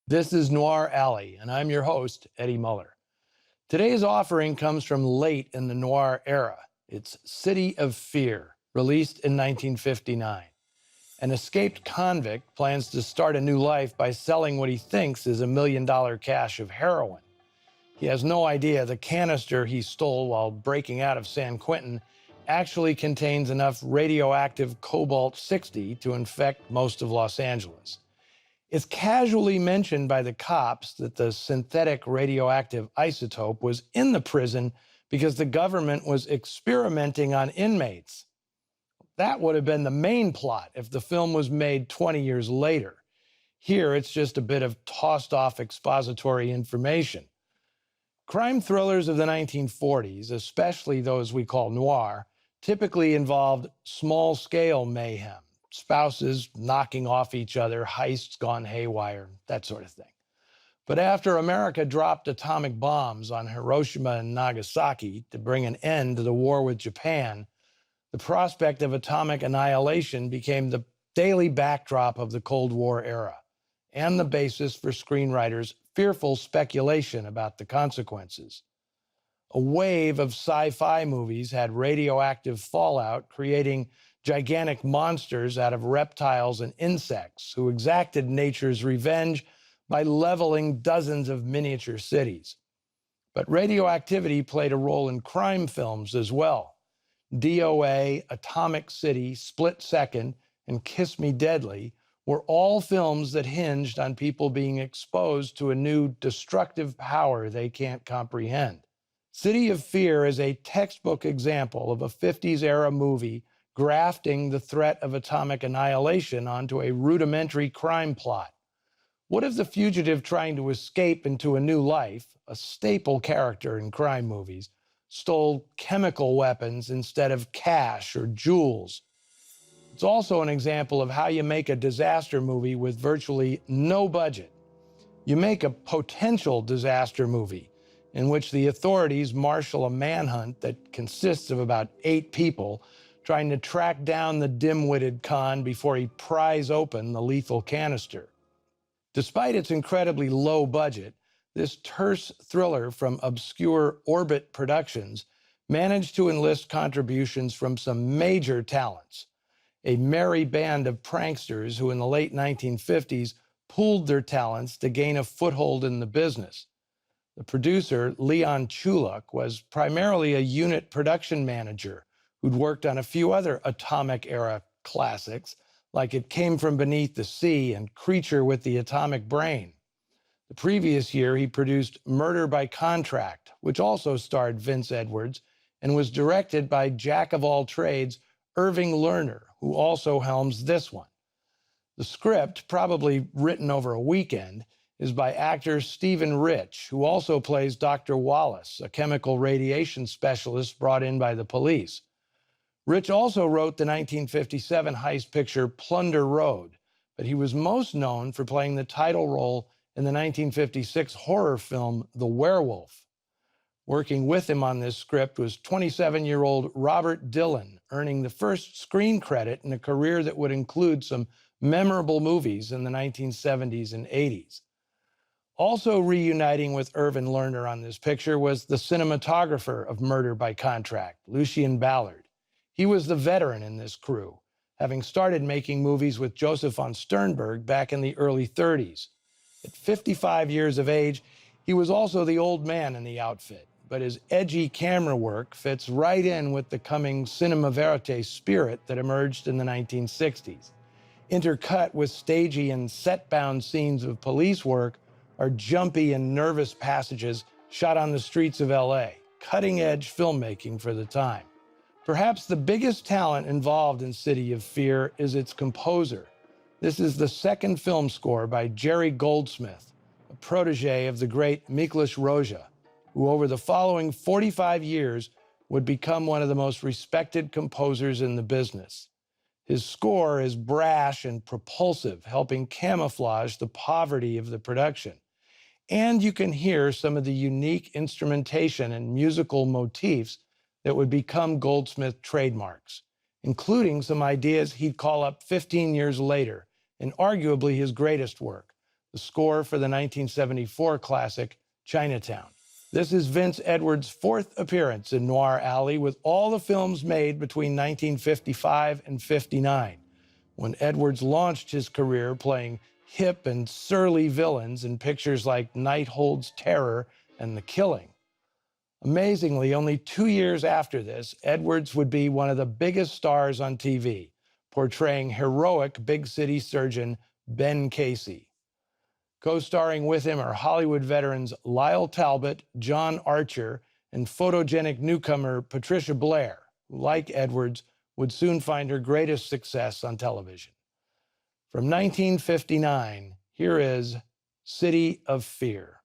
This is Noir Alley, and I'm your host, Eddie Muller. Today's offering comes from late in the noir era. It's City of Fear, released in 1959. An escaped convict plans to start a new life by selling what he thinks is $1 million cache of heroin. He has no idea the canister he stole while breaking out of San Quentin actually contains enough radioactive cobalt-60 to infect most of Los Angeles. It's casually mentioned by the cops that the synthetic radioactive isotope was in the prison because the government was experimenting on inmates. That would have been the main plot if the film was made 20 years later. Here, it's just a bit of tossed-off expository information. Crime thrillers of the 1940s, especially those we call noir, typically involved small-scale mayhem. Spouses knocking off each other, heists gone haywire, that sort of thing. But after America dropped atomic bombs on Hiroshima and Nagasaki to bring an end to the war with Japan, the prospect of atomic annihilation became the daily backdrop of the Cold War era and the basis for screenwriters' fearful speculation about the consequences. A wave of sci-fi movies had radioactive fallout, creating gigantic monsters out of reptiles and insects who exacted nature's revenge by leveling dozens of miniature cities. But radioactivity played a role in crime films as well. DOA, Atomic City, Split Second, and Kiss Me Deadly were all films that hinged on people being exposed to a new destructive power they can't comprehend. City of Fear is a textbook example of a 50s-era movie grafting the threat of atomic annihilation onto a rudimentary crime plot. What if the fugitive trying to escape into a new life, a staple character in crime movies, stole chemical weapons instead of cash or jewels? It's also an example of how you make a disaster movie with virtually no budget. You make a potential disaster movie in which the authorities marshal a manhunt that consists of about 8 people trying to track down the dim-witted con before he pries open the lethal canister. Despite its incredibly low budget, this terse thriller from obscure Orbit Productions managed to enlist contributions from some major talents. A merry band of pranksters who in the late 1950s pooled their talents to gain a foothold in the business. The producer, Leon Chuluk, was primarily a unit production manager who'd worked on a few other atomic-era classics, like It Came From Beneath the Sea and Creature with the Atomic Brain. The previous year, he produced Murder by Contract, which also starred Vince Edwards and was directed by jack-of-all-trades Irving Lerner, who also helms this one. The script, probably written over a weekend, is by actor Stephen Rich, who also plays Dr. Wallace, a chemical radiation specialist brought in by the police. Rich also wrote the 1957 heist picture Plunder Road, but he was most known for playing the title role in the 1956 horror film The Werewolf. Working with him on this script was 27-year-old Robert Dillon, earning the first screen credit in a career that would include some memorable movies in the 1970s and 80s. Also reuniting with Irvin Lerner on this picture was the cinematographer of Murder by Contract, Lucien Ballard. He was the veteran in this crew, having started making movies with Joseph von Sternberg back in the early 30s. At 55 years of age, he was also the old man in the outfit, but his edgy camera work fits right in with the coming cinema verite spirit that emerged in the 1960s. Intercut with stagey and set-bound scenes of police work are jumpy and nervous passages shot on the streets of LA, cutting-edge filmmaking for the time. Perhaps the biggest talent involved in City of Fear is its composer. This is the second film score by Jerry Goldsmith, a protege of the great Miklos Rozsa, who over the following 45 years would become one of the most respected composers in the business. His score is brash and propulsive, helping camouflage the poverty of the production. And you can hear some of the unique instrumentation and musical motifs that would become Goldsmith trademarks, including some ideas he'd call up 15 years later in arguably his greatest work, the score for the 1974 classic Chinatown. This is Vince Edwards' fourth appearance in Noir Alley, with all the films made between 1955 and 59, when Edwards launched his career playing hip and surly villains in pictures like Night Holds Terror and The Killing. Amazingly, only 2 years after this, Edwards would be one of the biggest stars on TV, portraying heroic big city surgeon Ben Casey. Co-starring with him are Hollywood veterans Lyle Talbot, John Archer, and photogenic newcomer Patricia Blair, who, like Edwards, would soon find her greatest success on television. From 1959, here is City of Fear.